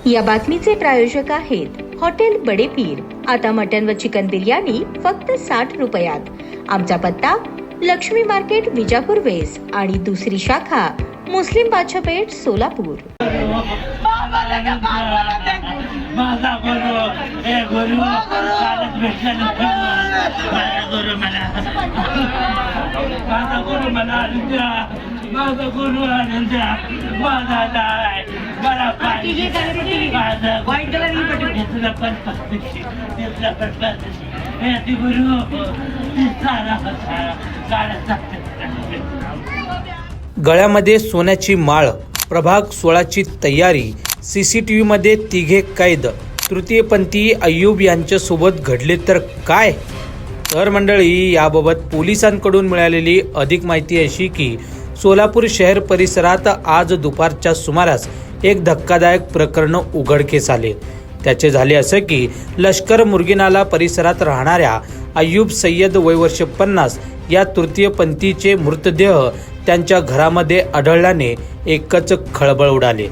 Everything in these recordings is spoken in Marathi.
या बातमीचे प्रायोजक आहेत हॉटेल बडे पीर। आता मटन व चिकन बिर्याणी फक्त 60 रुपयात। आमचा पत्ता लक्ष्मी मार्केट विजापूर वेस्ट आणि दुसरी शाखा मुस्लिम बादशाहपेठ सोलापूर। माझा गुरु हे गुरु कालच भेटला माझा गुरु मला आनंद माझा गुरु आनंद माझा नाही मला पाहिजे माझा घेतला पण हे गुरु सारा काढायचा। गळ्यामध्ये सोन्याची माळ, प्रभाग 16ची तयारी, CCTV मध्ये तिघे कैद, तृतीयपंथी अय्यूब यांच्यासोबत घडले तर काय? तर मंडळी, याबाबत पोलिसांकडून मिळालेली अधिक माहिती अशी की सोलापूर शहर परिसरात आज दुपारच्या सुमारास एक धक्कादायक प्रकरण उघडकीस आले। त्याचे झाले असे की लष्कर मुरगीनाला परिसरात राहणाऱ्या अय्यूब सय्यद वय वर्ष 50 या तृतीयपंथीचे मृतदेह त्यांच्या घरामध्ये आढळल्याने एकच खळबळ उडाले।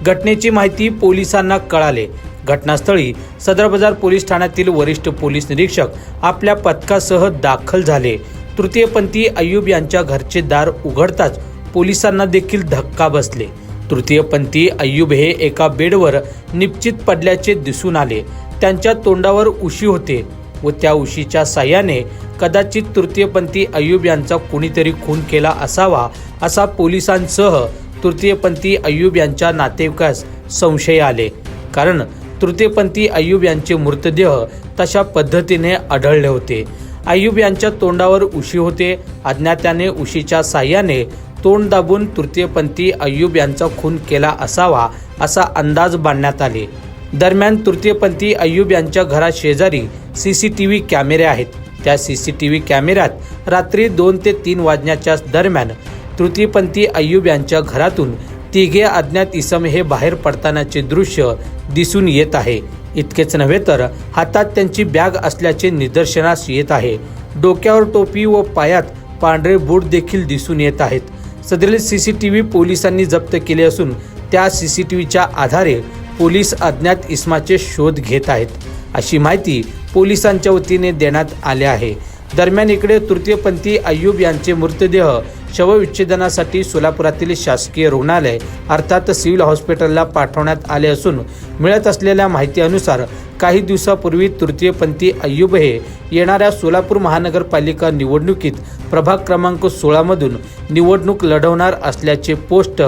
घटनेची माहिती पोलिसांना कळाले। घटनास्थळी सदर बाजार पोलीस ठाण्यातील वरिष्ठ पोलीस निरीक्षक आपल्या पथकासह दाखल झाले। तृतीयपंथी अय्यूब यांच्या घरचे दार उघडताच पोलिसांना देखील धक्का बसले। तृतीयपंथी अय्यूब हे एका बेडवर निपचित पडल्याचे दिसून आले। त्यांच्या तोंडावर उशी होते व त्या उशीच्या साह्याने कदाचित तृतीयपंथी अय्यूब यांचा कोणीतरी खून केला असावा असा पोलिसांसह तृतीयपंथी अय्यूब यांच्या नातेवाईकास संशय आले। कारण तृतीयपंथी अय्यूब यांचे मृतदेह तशा पद्धतीने आढळले होते। अय्यूब यांच्या तोंडावर उशी होते। अज्ञाताने उशीच्या साह्याने तोंड दाबून तृतीयपंथी अय्यूब यांचा खून केला असावा असा अंदाज बांधण्यात आले। दरम्यान तृतीयपंथी अय्यूब यांच्या घरा शेजारी CCTV कॅमेरे आहेत। त्या CCTV कॅमेऱ्यात रात्री 2 ते 3 वाजण्याच्या दरम्यान तृतीयपंथी अय्यूब यांच्या घरातून तिघे अज्ञात इसम हे बाहेर पडतानाचे दृश्य दिसून येत आहे। इतकेच नव्हे तर हातात त्यांची बॅग असल्याचे निदर्शनास येत आहे। डोक्यावर टोपी व पायात पांढरे बूट देखील दिसून येत आहेत। सदरील CCTV पोलिसांनी जप्त केले असून त्या CCTVच्या आधारे पोलीस अज्ञात इसमाचे शोध घेत आहेत अशी माहिती पोलिसांच्या वतीने देण्यात आली आहे। दरम्यान इकडे तृतीयपंथी अय्यूब यांचे मृतदेह शवविच्छेदनासाठी सोलापुरातील शासकीय रुग्णालय अर्थात सिव्हिल हॉस्पिटलला पाठवण्यात आले असून मिळत असलेल्या माहितीनुसार काही दिवसापूर्वी तृतीयपंथी अय्यूब हे येणाऱ्या सोलापूर महानगरपालिका निवडणुकीत प्रभाग क्रमांक 16 मधून निवडणूक लढवणार असल्याचे पोस्ट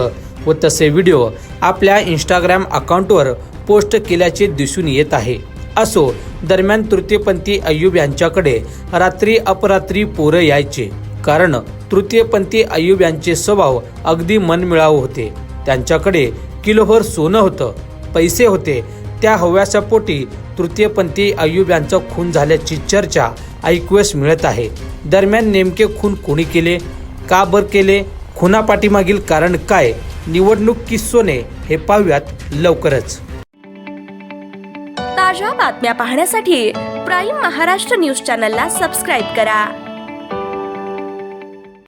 व तसे व्हिडिओ आपल्या इंस्टाग्राम अकाउंटवर पोस्ट केल्याचे दिसून येत आहे। असो, दरम्यान तृतीयपंथी अय्यूब यांच्याकडे रात्री अपरात्री पोरं यायचे। कारण तृतीयपंथी अय्यूब यांचे स्वभाव अगदी मनमिळाऊ होते। त्यांच्याकडे किलोभर सोनं होतं, पैसे होते। त्या हव्यासापोटी तृतीयपंथी अय्यूब यांचा खून झाल्याची चर्चा ऐकूस मिळत आहे। दरम्यान नेमके खून कोणी केले, का बर केले, खुनापाठीमागील कारण काय, निवडणूक की सोने, हे पाहूयात लवकरच। ताज्या बातम्या पाहण्यासाठी प्राईम महाराष्ट्र न्यूज चॅनलला सबस्क्राईब करा।